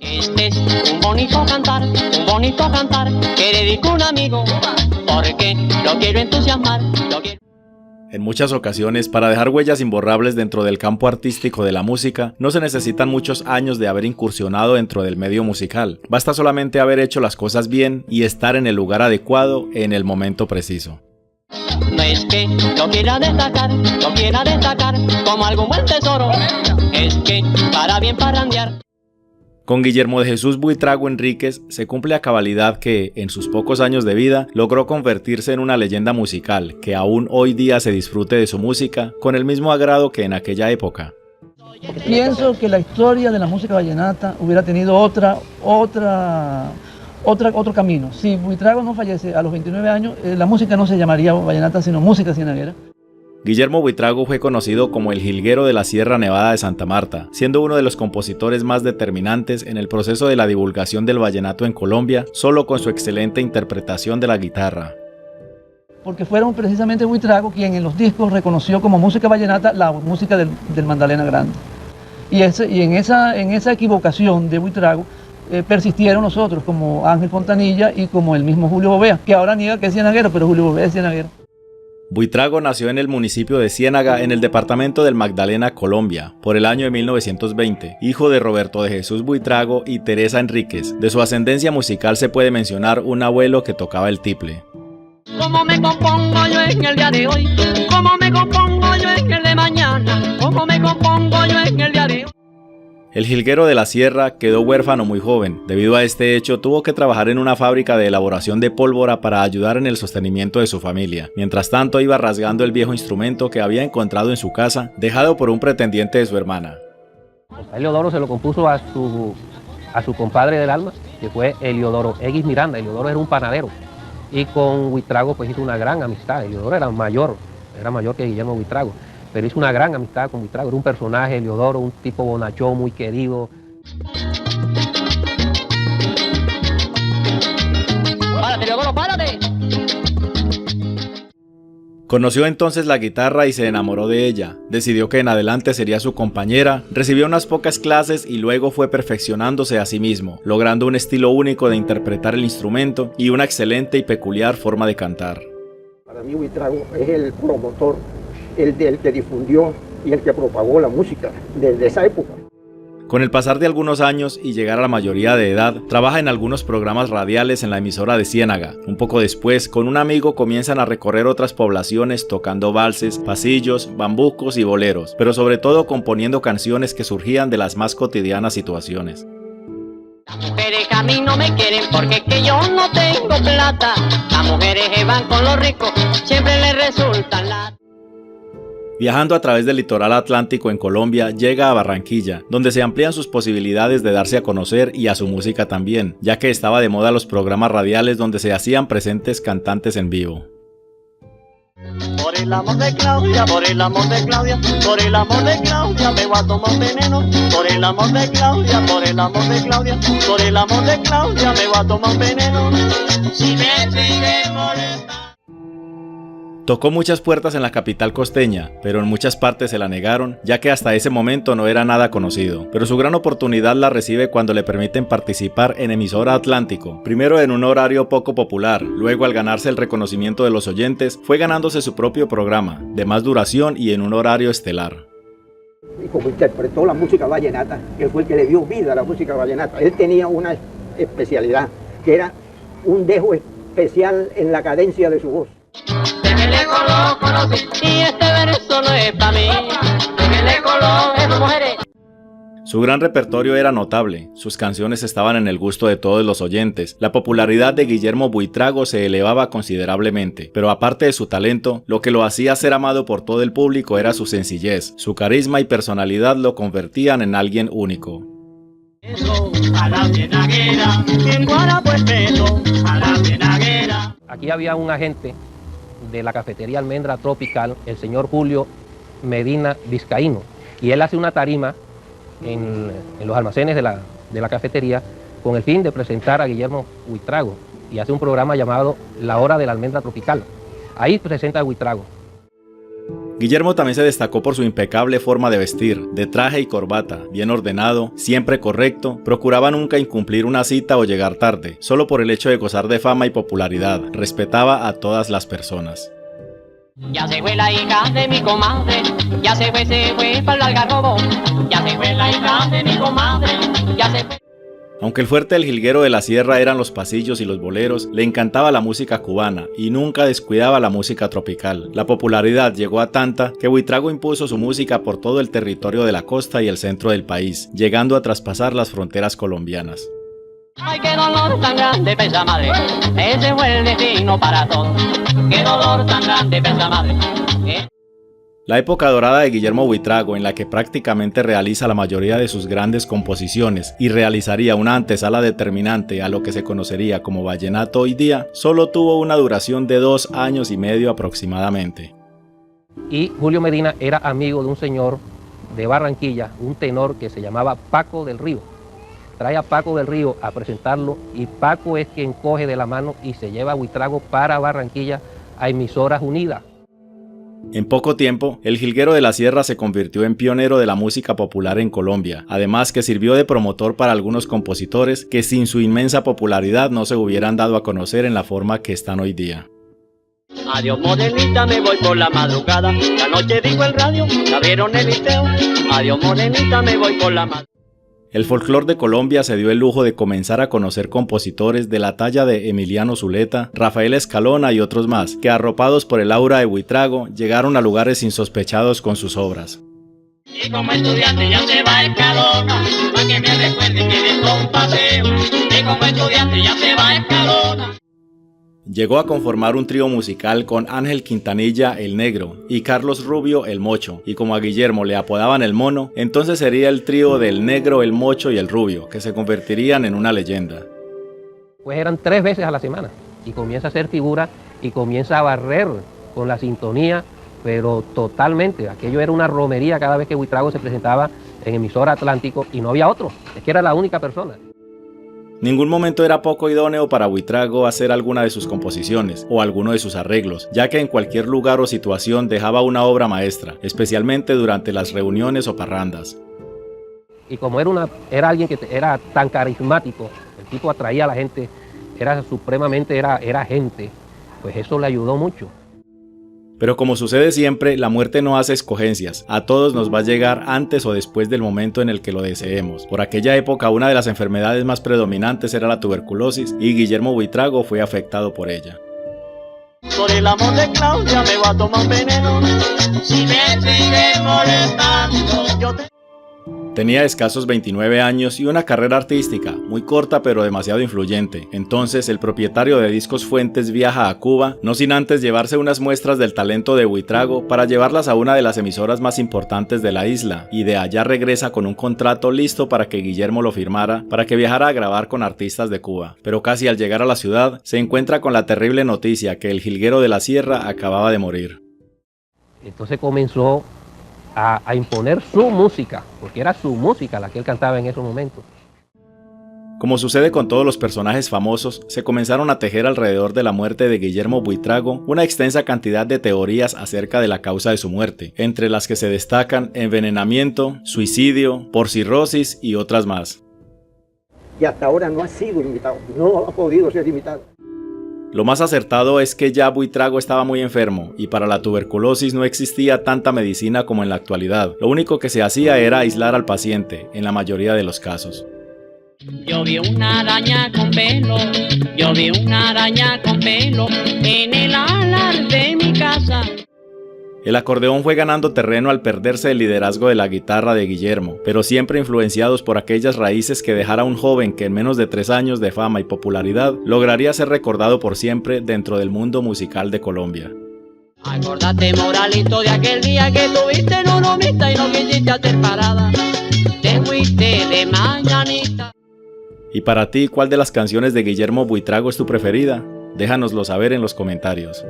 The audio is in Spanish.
Este es un bonito cantar que dedico a un amigo, porque lo quiero entusiasmar, En muchas ocasiones, para dejar huellas imborrables dentro del campo artístico de la música, no se necesitan muchos años de haber incursionado dentro del medio musical. Basta solamente haber hecho las cosas bien y estar en el lugar adecuado en el momento preciso. No es que lo quiera destacar como algún buen tesoro, es que para bien parrandear. Con Guillermo de Jesús Buitrago Enríquez se cumple a cabalidad que, en sus pocos años de vida, logró convertirse en una leyenda musical que aún hoy día se disfrute de su música con el mismo agrado que en aquella época. Pienso que la historia de la música vallenata hubiera tenido otro camino. Si Buitrago no fallece a los 29 años, la música no se llamaría vallenata, sino música cienaguera. Guillermo Buitrago fue conocido como el jilguero de la Sierra Nevada de Santa Marta, siendo uno de los compositores más determinantes en el proceso de la divulgación del vallenato en Colombia, solo con su excelente interpretación de la guitarra. Porque fueron precisamente Buitrago quien en los discos reconoció como música vallenata la música del Magdalena Grande. Y en esa equivocación de Buitrago persistieron los otros, como Ángel Fontanilla y como el mismo Julio Bovea, que ahora niega que es cienaguero, pero Julio Bovea es cienaguero. Buitrago nació en el municipio de Ciénaga, en el departamento del Magdalena, Colombia, por el año de 1920, hijo de Roberto de Jesús Buitrago y Teresa Enríquez. De su ascendencia musical se puede mencionar un abuelo que tocaba el tiple. ¿Cómo me compongo yo en el día de hoy? ¿Cómo me compongo yo en el de mañana? ¿Cómo me compongo yo en el día de hoy? El jilguero de la Sierra quedó huérfano muy joven. Debido a este hecho, tuvo que trabajar en una fábrica de elaboración de pólvora para ayudar en el sostenimiento de su familia. Mientras tanto, iba rasgando el viejo instrumento que había encontrado en su casa, dejado por un pretendiente de su hermana. Eliodoro se lo compuso a su compadre del alma, que fue Eliodoro Eguis Miranda. Eliodoro era un panadero y con Buitrago pues hizo una gran amistad. Eliodoro era mayor que Guillermo Buitrago, pero hizo una gran amistad con Buitrago. Era un personaje, Eliodoro, un tipo bonachón, muy querido. ¡Párate, Eliodoro, párate! Conoció entonces la guitarra y se enamoró de ella. Decidió que en adelante sería su compañera, recibió unas pocas clases y luego fue perfeccionándose a sí mismo, logrando un estilo único de interpretar el instrumento y una excelente y peculiar forma de cantar. Para mí Buitrago es el promotor, el que difundió y el que propagó la música desde esa época. Con el pasar de algunos años y llegar a la mayoría de edad, trabaja en algunos programas radiales en la emisora de Ciénaga. Un poco después, con un amigo comienzan a recorrer otras poblaciones tocando valses, pasillos, bambucos y boleros, pero sobre todo componiendo canciones que surgían de las más cotidianas situaciones. Las mujeres a mí no me quieren porque es que yo no tengo plata. Las mujeres que van con los ricos siempre les resultan la... Viajando a través del litoral atlántico en Colombia, llega a Barranquilla, donde se amplían sus posibilidades de darse a conocer y a su música también, ya que estaba de moda los programas radiales donde se hacían presentes cantantes en vivo. Por el amor de Claudia, por el amor de Claudia, por el amor de Claudia me voy a tomar veneno. Por el amor de Claudia, por el amor de Claudia, por el amor de Claudia me voy a tomar veneno. Si me sigue molestando. Tocó muchas puertas en la capital costeña, pero en muchas partes se la negaron, ya que hasta ese momento no era nada conocido. Pero su gran oportunidad la recibe cuando le permiten participar en Emisora Atlántico, primero en un horario poco popular, luego al ganarse el reconocimiento de los oyentes, fue ganándose su propio programa, de más duración y en un horario estelar. Y como interpretó la música vallenata, él fue el que le dio vida a la música vallenata. Él tenía una especialidad, que era un dejo especial en la cadencia de su voz. Le conocí y este verso no es para mí. Le coloco mujeres. Su gran repertorio era notable, sus canciones estaban en el gusto de todos los oyentes, la popularidad de Guillermo Buitrago se elevaba considerablemente, pero aparte de su talento, lo que lo hacía ser amado por todo el público era su sencillez, su carisma y personalidad lo convertían en alguien único. A la cienaguera, en Guarapo espeso, a la cienaguera. Aquí había un agente de la cafetería Almendra Tropical, el señor Julio Medina Vizcaíno, y él hace una tarima en los almacenes de la cafetería con el fin de presentar a Guillermo Buitrago, y hace un programa llamado La Hora de la Almendra Tropical. Ahí presenta a Buitrago. Guillermo también se destacó por su impecable forma de vestir, de traje y corbata, bien ordenado, siempre correcto, procuraba nunca incumplir una cita o llegar tarde, solo por el hecho de gozar de fama y popularidad, respetaba a todas las personas. Ya se fue la hija de mi comadre, ya se fue para el algarrobo, ya se fue la hija de mi comadre, ya se fue. Aunque el fuerte del jilguero de la sierra eran los pasillos y los boleros, le encantaba la música cubana y nunca descuidaba la música tropical. La popularidad llegó a tanta que Buitrago impuso su música por todo el territorio de la costa y el centro del país, llegando a traspasar las fronteras colombianas. Ay, qué dolor tan grande, pesa madre, ese fue el destino para todos. Qué dolor tan grande, pesa madre. La época dorada de Guillermo Buitrago, en la que prácticamente realiza la mayoría de sus grandes composiciones y realizaría una antesala determinante a lo que se conocería como vallenato hoy día, solo tuvo una duración de 2 años y medio aproximadamente. Y Julio Medina era amigo de un señor de Barranquilla, un tenor que se llamaba Paco del Río. Trae a Paco del Río a presentarlo y Paco es quien coge de la mano y se lleva a Buitrago para Barranquilla a Emisoras Unidas. En poco tiempo, el jilguero de la sierra se convirtió en pionero de la música popular en Colombia, además que sirvió de promotor para algunos compositores que sin su inmensa popularidad no se hubieran dado a conocer en la forma que están hoy día. Adiós morenita, me voy por la madrugada, la noche digo el radio, la vieron el liceo. Adiós morenita, me voy por la madrugada. El folclore de Colombia se dio el lujo de comenzar a conocer compositores de la talla de Emiliano Zuleta, Rafael Escalona y otros más, que arropados por el aura de Buitrago, llegaron a lugares insospechados con sus obras. Y como estudiante ya se va Escalona, para que me recuerde que dentro un paseo. Y como estudiante ya se va Escalona. Llegó a conformar un trío musical con Ángel Quintanilla el Negro y Carlos Rubio el Mocho, y como a Guillermo le apodaban el Mono, entonces sería el trío del Negro, el Mocho y el Rubio, que se convertirían en una leyenda. Pues eran 3 veces a la semana y comienza a hacer figura y comienza a barrer con la sintonía, pero totalmente. Aquello era una romería cada vez que Buitrago se presentaba en Emisora Atlántico y no había otro, es que era la única persona. Ningún momento era poco idóneo para Buitrago hacer alguna de sus composiciones o alguno de sus arreglos, ya que en cualquier lugar o situación dejaba una obra maestra, especialmente durante las reuniones o parrandas. Y como era alguien que era tan carismático, el tipo atraía a la gente, era supremamente, era gente, pues eso le ayudó mucho. Pero como sucede siempre, la muerte no hace escogencias, a todos nos va a llegar antes o después del momento en el que lo deseemos. Por aquella época una de las enfermedades más predominantes era la tuberculosis y Guillermo Buitrago fue afectado por ella. Por el amor de Claudia me voy a tomar un veneno. Si me sigue molestando, Yo te... Tenía escasos 29 años y una carrera artística, muy corta pero demasiado influyente. Entonces el propietario de Discos Fuentes viaja a Cuba, no sin antes llevarse unas muestras del talento de Buitrago para llevarlas a una de las emisoras más importantes de la isla, y de allá regresa con un contrato listo para que Guillermo lo firmara, para que viajara a grabar con artistas de Cuba. Pero casi al llegar a la ciudad, se encuentra con la terrible noticia que el jilguero de la sierra acababa de morir. Entonces comenzó a imponer su música, porque era su música la que él cantaba en esos momentos. Como sucede con todos los personajes famosos, se comenzaron a tejer alrededor de la muerte de Guillermo Buitrago una extensa cantidad de teorías acerca de la causa de su muerte, entre las que se destacan envenenamiento, suicidio, por cirrosis y otras más. Y hasta ahora no ha sido imitado, no ha podido ser imitado. Lo más acertado es que ya Buitrago estaba muy enfermo y para la tuberculosis no existía tanta medicina como en la actualidad. Lo único que se hacía era aislar al paciente, en la mayoría de los casos. yo vi una araña con pelo, yo vi una araña con pelo en el alar de mi casa. El acordeón fue ganando terreno al perderse el liderazgo de la guitarra de Guillermo, pero siempre influenciados por aquellas raíces que dejara un joven que en menos de 3 años de fama y popularidad lograría ser recordado por siempre dentro del mundo musical de Colombia. Acordate, Moralito, de aquel día que tuviste en una mista y no quisiste hacer parada. Te fuiste de mañanita. ¿Y para ti cuál de las canciones de Guillermo Buitrago es tu preferida? Déjanoslo saber en los comentarios.